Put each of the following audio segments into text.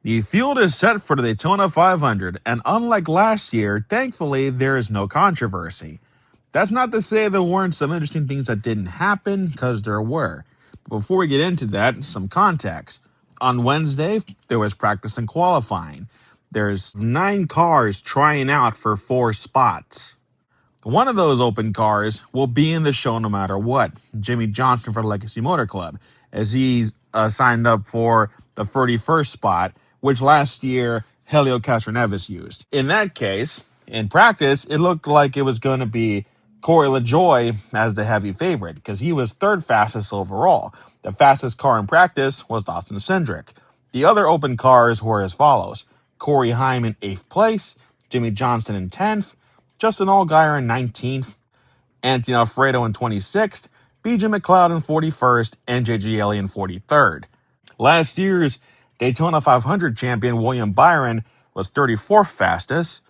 The field is set for the Daytona 500, and unlike last year, thankfully, there is no controversy. That's not to say there weren't some interesting things that didn't happen, because there were. But before we get into that, some context. On Wednesday, there was practice and qualifying. There's 9 cars trying out for 4 spots. One of those open cars will be in the show no matter what. Jimmy Johnson for the Legacy Motor Club, as he signed up for the 31st spot, which last year Helio Castroneves used. In that case, in practice, it looked like it was going to be Corey LaJoie as the heavy favorite, because he was 3rd fastest overall. The fastest car in practice was Dawson Cindric. The other open cars were as follows: Corey Heim in 8th place, Jimmy Johnson in 10th, Justin Allgaier in 19th, Anthony Alfredo in 26th, BJ McLeod in 41st, and JJ Ellie in 43rd. Last year's Daytona 500 champion William Byron was 34th fastest.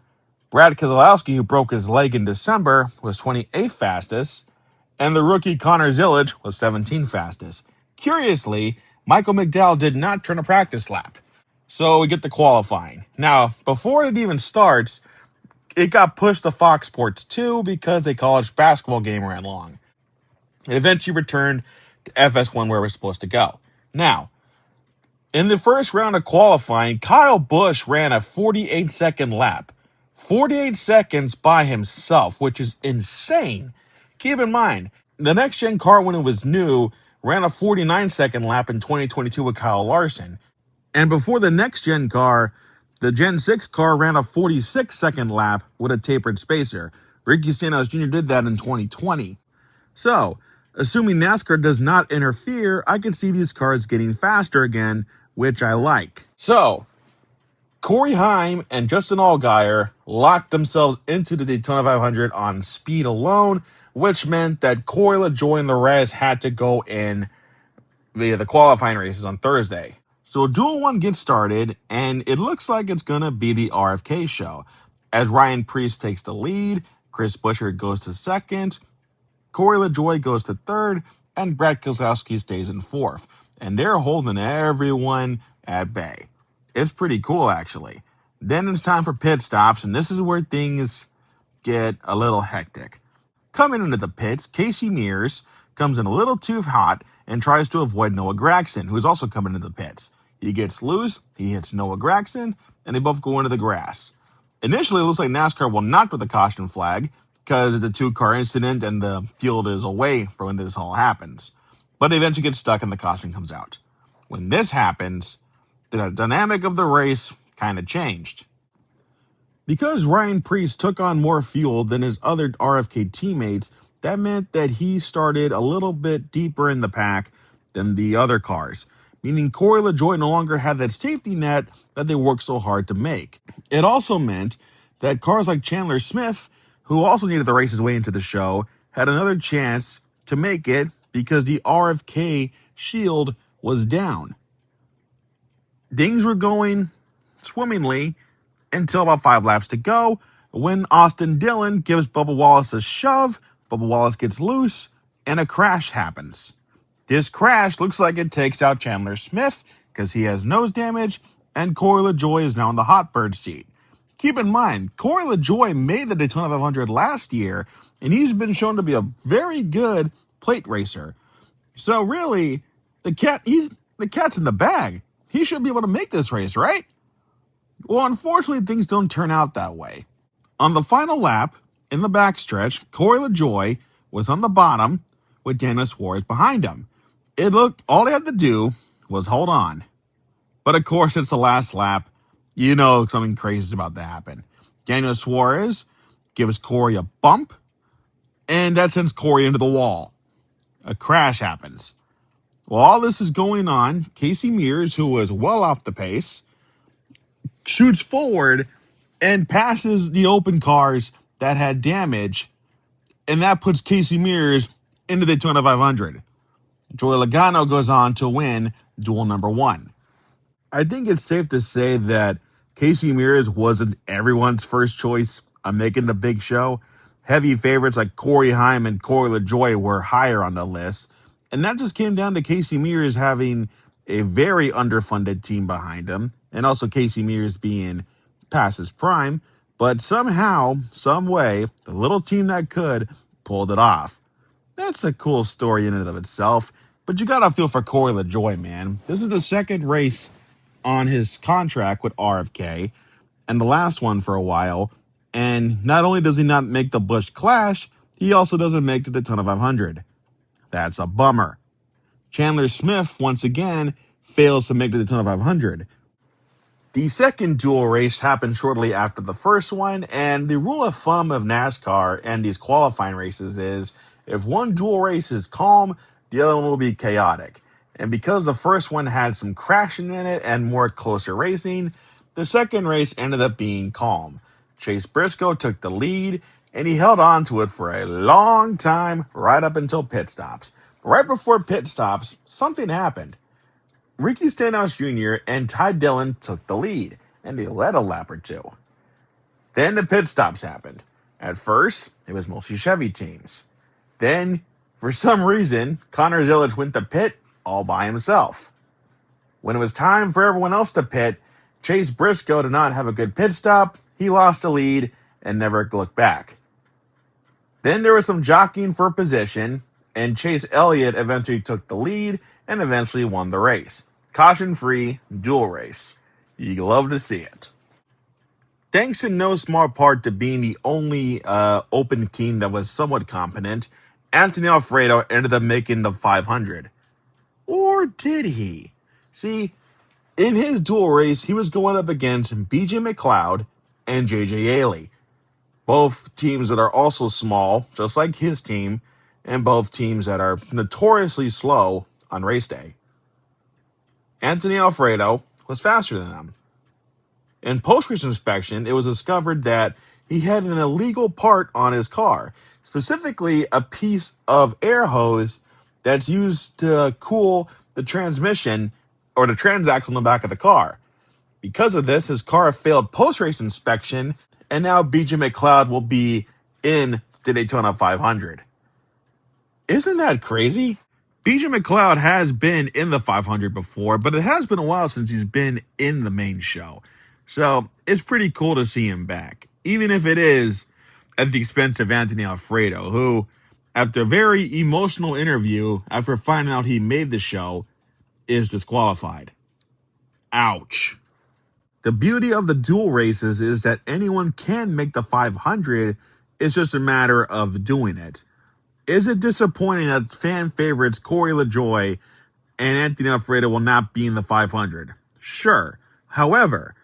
Brad Keselowski, who broke his leg in December, was 28th fastest. And the rookie Connor Zillage was 17th fastest. Curiously, Michael McDowell did not turn a practice lap. So we get to qualifying. Now, before it even starts, it got pushed to Fox Sports 2 because a college basketball game ran long. It eventually returned to FS1 where it was supposed to go. Now, in the first round of qualifying, Kyle Busch ran a 48-second lap. 48 seconds by himself, which is insane. Keep in mind, the next-gen car, when it was new, ran a 49-second lap in 2022 with Kyle Larson. And before the next-gen car, the Gen 6 car ran a 46-second lap with a tapered spacer. Ricky Stenhouse Jr. did that in 2020. So, assuming NASCAR does not interfere, I can see these cars getting faster again, which I like. So, Corey Heim and Justin Allgaier locked themselves into the Daytona 500 on speed alone, which meant that Corey LaJoie and the Rez had to go in via the qualifying races on Thursday. So Duel 1 gets started, and it looks like it's going to be the RFK show. As Ryan Preece takes the lead, Chris Buescher goes to 2nd, Corey LaJoie goes to 3rd, and Brad Keselowski stays in 4th. And they're holding everyone at bay. It's pretty cool, actually. Then it's time for pit stops, and this is where things get a little hectic. Coming into the pits, Casey Mears comes in a little too hot and tries to avoid Noah Gragson, who's also coming into the pits. He gets loose, he hits Noah Gragson, and they both go into the grass. Initially, it looks like NASCAR will knock with the caution flag because it's a 2-car incident and the field is away from when this all happens. But they eventually get stuck and the caution comes out. When this happens, the dynamic of the race kind of changed. Because Ryan Preece took on more fuel than his other RFK teammates, that meant that he started a little bit deeper in the pack than the other cars, meaning Corey LaJoie no longer had that safety net that they worked so hard to make. It also meant that cars like Chandler Smith, who also needed to race his way into the show, had another chance to make it because the RFK shield was down. Things were going swimmingly until about 5 laps to go, when Austin Dillon gives Bubba Wallace a shove, Bubba Wallace gets loose, and a crash happens. This crash looks like it takes out Chandler Smith, because he has nose damage, and Corey LaJoie is now in the hot bird seat. Keep in mind, Corey LaJoie made the Daytona 500 last year, and he's been shown to be a very good plate racer. So really, the cat's in the bag. He should be able to make this race, right? Well, unfortunately, things don't turn out that way. On the final lap, in the backstretch, Corey LaJoie was on the bottom with Daniel Suarez behind him. It looked, all they had to do was hold on. But of course, it's the last lap. You know something crazy is about to happen. Daniel Suarez gives Corey a bump, and that sends Corey into the wall. A crash happens. While all this is going on, Casey Mears, who was well off the pace, shoots forward and passes the open cars that had damage, and that puts Casey Mears into the Daytona 500. Joey Logano goes on to win Duel number 1. I think it's safe to say that Casey Mears wasn't everyone's first choice on making the big show. Heavy favorites like Corey Heim and Corey LaJoie were higher on the list, and that just came down to Casey Mears having a very underfunded team behind him, and also Casey Mears being past his prime. But somehow, some way, the little team that could pulled it off. That's a cool story in and of itself. But you gotta feel for Corey LaJoie, man. This is the second race on his contract with RFK, and the last one for a while. And not only does he not make the Busch Clash, he also doesn't make the Daytona 500. That's a bummer. Chandler Smith, once again, fails to make the Daytona 500. The second duel race happened shortly after the first one, and the rule of thumb of NASCAR and these qualifying races is if one duel race is calm, the other one will be chaotic. And because the first one had some crashing in it and more closer racing, the second race ended up being calm. Chase Briscoe took the lead, and he held on to it for a long time, right up until pit stops. Right before pit stops, something happened. Ricky Stenhouse Jr. and Ty Dillon took the lead, and they led a lap or two. Then the pit stops happened. At first, it was mostly Chevy teams. Then, for some reason, Connor Zillage went to pit all by himself. When it was time for everyone else to pit, Chase Briscoe did not have a good pit stop. He lost the lead and never looked back. Then there was some jockeying for position, and Chase Elliott eventually took the lead and eventually won the race. Caution-free duel race. You love to see it. Thanks in no small part to being the only open team that was somewhat competent, Anthony Alfredo ended up making the 500. Or did he? See, in his duel race, he was going up against BJ McLeod and JJ Yeley. Both teams that are also small, just like his team, and both teams that are notoriously slow on race day. Anthony Alfredo was faster than them. In post-race inspection, it was discovered that he had an illegal part on his car, specifically a piece of air hose that's used to cool the transmission or the transaxle in the back of the car. Because of this, his car failed post-race inspection, and now BJ McLeod will be in the Daytona 500. Isn't that crazy? BJ McLeod has been in the 500 before, but it has been a while since he's been in the main show. So it's pretty cool to see him back, even if it is at the expense of Anthony Alfredo, who, after a very emotional interview, after finding out he made the show, is disqualified. Ouch. The beauty of the duel races is that anyone can make the 500. It's just a matter of doing it. Is it disappointing that fan favorites Corey LaJoie and Anthony Alfredo will not be in the 500? Sure. However,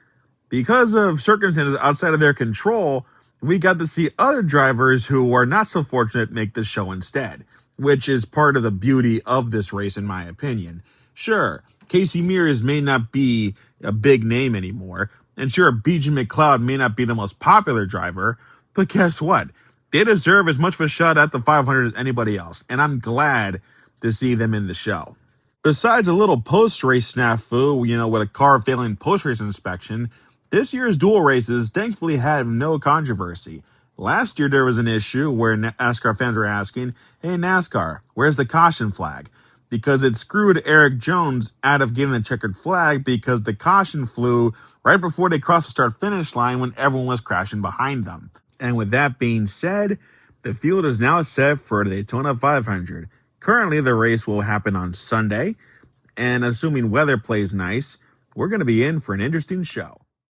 because of circumstances outside of their control, we got to see other drivers who are not so fortunate make the show instead, which is part of the beauty of this race, in my opinion. Sure, Casey Mears may not be a big name anymore, and sure, BJ McLeod may not be the most popular driver, but guess what? They deserve as much of a shot at the 500 as anybody else, and I'm glad to see them in the show. Besides a little post-race snafu, with a car failing post-race inspection, this year's duel races thankfully had no controversy. Last year there was an issue where NASCAR fans were asking, hey NASCAR, where's the caution flag? Because it screwed Eric Jones out of getting the checkered flag because the caution flew right before they crossed the start-finish line when everyone was crashing behind them. And with that being said, the field is now set for the Daytona 500. Currently, the race will happen on Sunday, and assuming weather plays nice, we're going to be in for an interesting show.